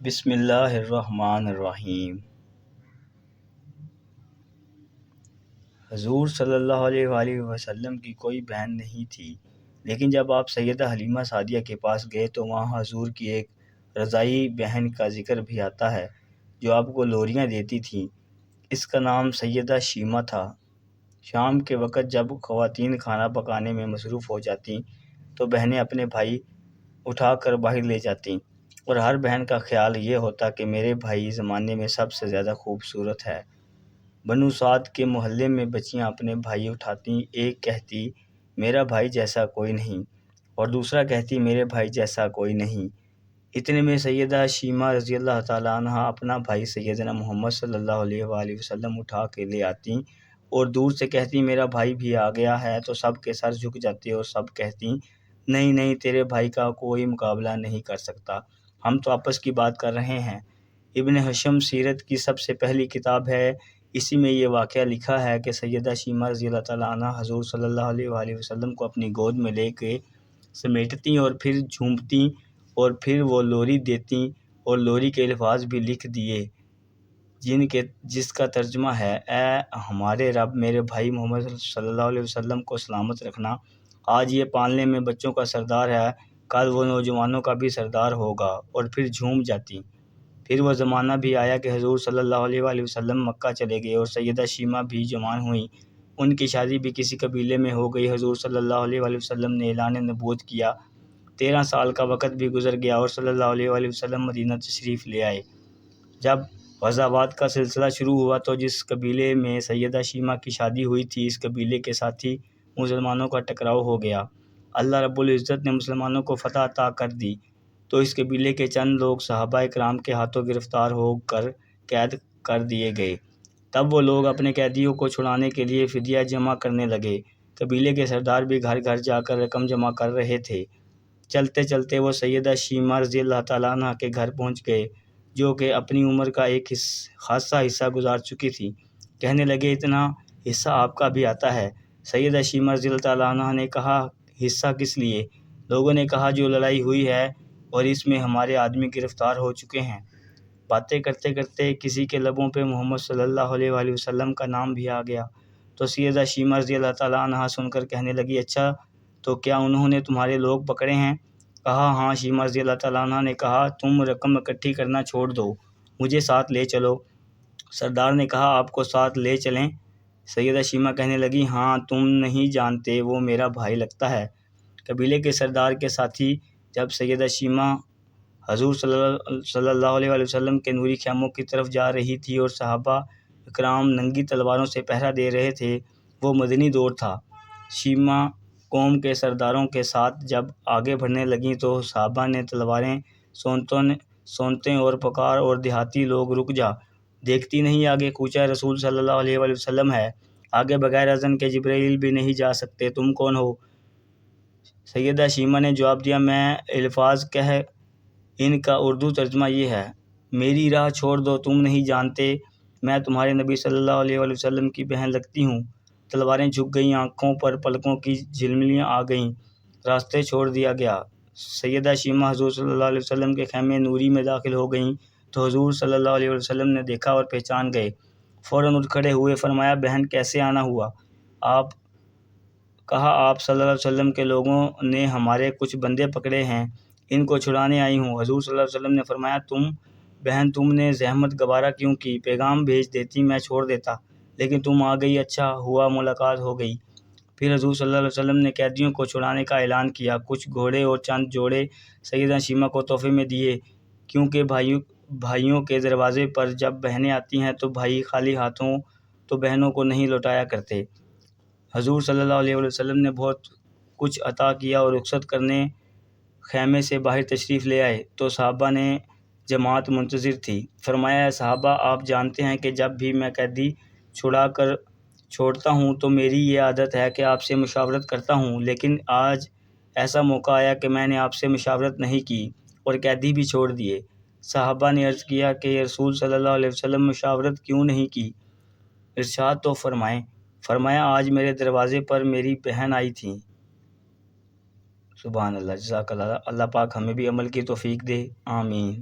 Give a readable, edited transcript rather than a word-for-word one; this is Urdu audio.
بسم اللہ الرحمن الرحیم۔ حضور صلی اللہ علیہ وآلہ وسلم کی کوئی بہن نہیں تھی، لیکن جب آپ سیدہ حلیمہ سعدیہ کے پاس گئے تو وہاں حضور کی ایک رضاعی بہن کا ذکر بھی آتا ہے جو آپ کو لوریاں دیتی تھی۔ اس کا نام سیدہ شیمہ تھا۔ شام کے وقت جب خواتین کھانا پکانے میں مصروف ہو جاتیں تو بہنیں اپنے بھائی اٹھا کر باہر لے جاتیں، اور ہر بہن کا خیال یہ ہوتا کہ میرے بھائی زمانے میں سب سے زیادہ خوبصورت ہے۔ بنو سعد کے محلے میں بچیاں اپنے بھائی اٹھاتیں، ایک کہتی میرا بھائی جیسا کوئی نہیں، اور دوسرا کہتی میرے بھائی جیسا کوئی نہیں۔ اتنے میں سیدہ شیمہ رضی اللہ تعالیٰ عنہ اپنا بھائی سیدنا محمد صلی اللہ علیہ وآلہ وسلم اٹھا کے لے آتیں اور دور سے کہتی میرا بھائی بھی آ گیا ہے، تو سب کے سر جھک جاتے اور سب کہتی نہیں نہیں، تیرے بھائی کا کوئی مقابلہ نہیں کر سکتا، ہم تو آپس کی بات کر رہے ہیں۔ ابن حشم سیرت کی سب سے پہلی کتاب ہے، اسی میں یہ واقعہ لکھا ہے کہ سیدہ شیمہ رضی اللہ تعالیٰ عنہ حضور صلی اللہ علیہ وآلہ وسلم کو اپنی گود میں لے کے سمیٹتیں اور پھر جھومتیں اور پھر وہ لوری دیتیں اور لوری کے الفاظ بھی لکھ دیے جس کا ترجمہ ہے اے ہمارے رب، میرے بھائی محمد صلی اللہ علیہ وسلم کو سلامت رکھنا، آج یہ پالنے میں بچوں کا سردار ہے، کل وہ نوجوانوں کا بھی سردار ہوگا، اور پھر جھوم جاتی۔ پھر وہ زمانہ بھی آیا کہ حضور صلی اللہ علیہ وآلہ وسلم مکہ چلے گئے اور سیدہ شیمہ بھی جوان ہوئیں، ان کی شادی بھی کسی قبیلے میں ہو گئی۔ حضور صلی اللہ علیہ وآلہ وسلم نے اعلان نبوت کیا، 13 سال کا وقت بھی گزر گیا اور صلی اللہ علیہ وآلہ وسلم مدینہ تشریف لے آئے۔ جب غزوات کا سلسلہ شروع ہوا تو جس قبیلے میں سیدہ شیمہ کی شادی ہوئی تھی، اس قبیلے کے ساتھی مسلمانوں کا ٹکراؤ ہو گیا۔ اللہ رب العزت نے مسلمانوں کو فتح عطا کر دی تو اس قبیلے کے چند لوگ صحابہ اکرام کے ہاتھوں گرفتار ہو کر قید کر دیے گئے۔ تب وہ لوگ اپنے قیدیوں کو چھڑانے کے لیے فدیہ جمع کرنے لگے۔ قبیلے کے سردار بھی گھر گھر جا کر رقم جمع کر رہے تھے۔ چلتے چلتے وہ سیدہ شیمہ رضی اللہ تعالیٰ عنہ کے گھر پہنچ گئے، جو کہ اپنی عمر کا ایک خاصا حصہ گزار چکی تھی۔ کہنے لگے اتنا حصہ آپ کا بھی آتا ہے؟ سیدہ شیمہ رضی اللہ تعالیٰ عنہ نے کہا حصہ کس لیے؟ لوگوں نے کہا جو لڑائی ہوئی ہے اور اس میں ہمارے آدمی گرفتار ہو چکے ہیں۔ باتیں کرتے کرتے کسی کے لبوں پہ محمد صلی اللہ علیہ وآلہ وسلم کا نام بھی آ گیا تو سیدہ شیمہ رضی اللہ تعالیٰ عنہ سن کر کہنے لگی اچھا تو کیا انہوں نے تمہارے لوگ پکڑے ہیں؟ کہا ہاں۔ شیمہ رضی اللہ تعالیٰ عنہ نے کہا تم رقم اکٹھی کرنا چھوڑ دو، مجھے ساتھ لے چلو۔ سردار نے کہا آپ کو ساتھ لے چلیں؟ سیدہ شیمہ کہنے لگی ہاں، تم نہیں جانتے وہ میرا بھائی لگتا ہے۔ قبیلے کے سردار کے ساتھی جب سیدہ شیمہ حضور صلی اللہ علیہ وآلہ وسلم کے نوری خیموں کی طرف جا رہی تھی اور صحابہ اکرام ننگی تلواروں سے پہرا دے رہے تھے، وہ مدنی دور تھا۔ شیمہ قوم کے سرداروں کے ساتھ جب آگے بڑھنے لگیں تو صحابہ نے تلواریں سونتیں اور پکار اور دیہاتی لوگ رک جا، دیکھتی نہیں آگے کوچہ رسول صلی اللہ علیہ وآلہ وسلم ہے، آگے بغیر اذن کے جبرائیل بھی نہیں جا سکتے، تم کون ہو؟ سیدہ شیمہ نے جواب دیا میں الفاظ کہہ، ان کا اردو ترجمہ یہ ہے میری راہ چھوڑ دو، تم نہیں جانتے میں تمہارے نبی صلی اللہ علیہ وآلہ وسلم کی بہن لگتی ہوں۔ تلواریں جھک گئیں، آنکھوں پر پلکوں کی جھلملیاں آ گئیں، راستے چھوڑ دیا گیا۔ سیدہ شیمہ حضور صلی اللہ علیہ وسلم کے خیمے نوری میں داخل ہو گئیں تو حضور صلی اللہ علیہ وسلم نے دیکھا اور پہچان گئے، فوراً اٹھ کھڑے ہوئے، فرمایا بہن کیسے آنا ہوا؟ کہا آپ صلی اللہ علیہ وسلم کے لوگوں نے ہمارے کچھ بندے پکڑے ہیں، ان کو چھڑانے آئی ہوں۔ حضور صلی اللہ علیہ وسلم نے فرمایا بہن تم نے زحمت گوارا کیوں کی؟ پیغام بھیج دیتی میں چھوڑ دیتا، لیکن تم آ گئی، اچھا ہوا ملاقات ہو گئی۔ پھر حضور صلی اللہ علیہ وسلم نے قیدیوں کو چھڑانے کا اعلان کیا، کچھ گھوڑے اور چند جوڑے سیدہ شیمہ کو تحفے میں دیے، کیونکہ بھائیوں کے دروازے پر جب بہنیں آتی ہیں تو بھائی خالی ہاتھوں تو بہنوں کو نہیں لوٹایا کرتے۔ حضور صلی اللہ علیہ وسلم نے بہت کچھ عطا کیا اور رخصت کرنے خیمے سے باہر تشریف لے آئے تو صحابہ نے جماعت منتظر تھی۔ فرمایا اے صحابہ، آپ جانتے ہیں کہ جب بھی میں قیدی چھڑا کر چھوڑتا ہوں تو میری یہ عادت ہے کہ آپ سے مشاورت کرتا ہوں، لیکن آج ایسا موقع آیا کہ میں نے آپ سے مشاورت نہیں کی اور قیدی بھی چھوڑ دیے۔ صحابہ نے عرض کیا کہ رسول صلی اللہ علیہ وسلم مشاورت کیوں نہیں کی؟ ارشاد تو فرمائیں۔ فرمایا آج میرے دروازے پر میری بہن آئی تھی۔ سبحان اللہ، جزاک اللہ۔ اللہ پاک ہمیں بھی عمل کی توفیق دے، آمین۔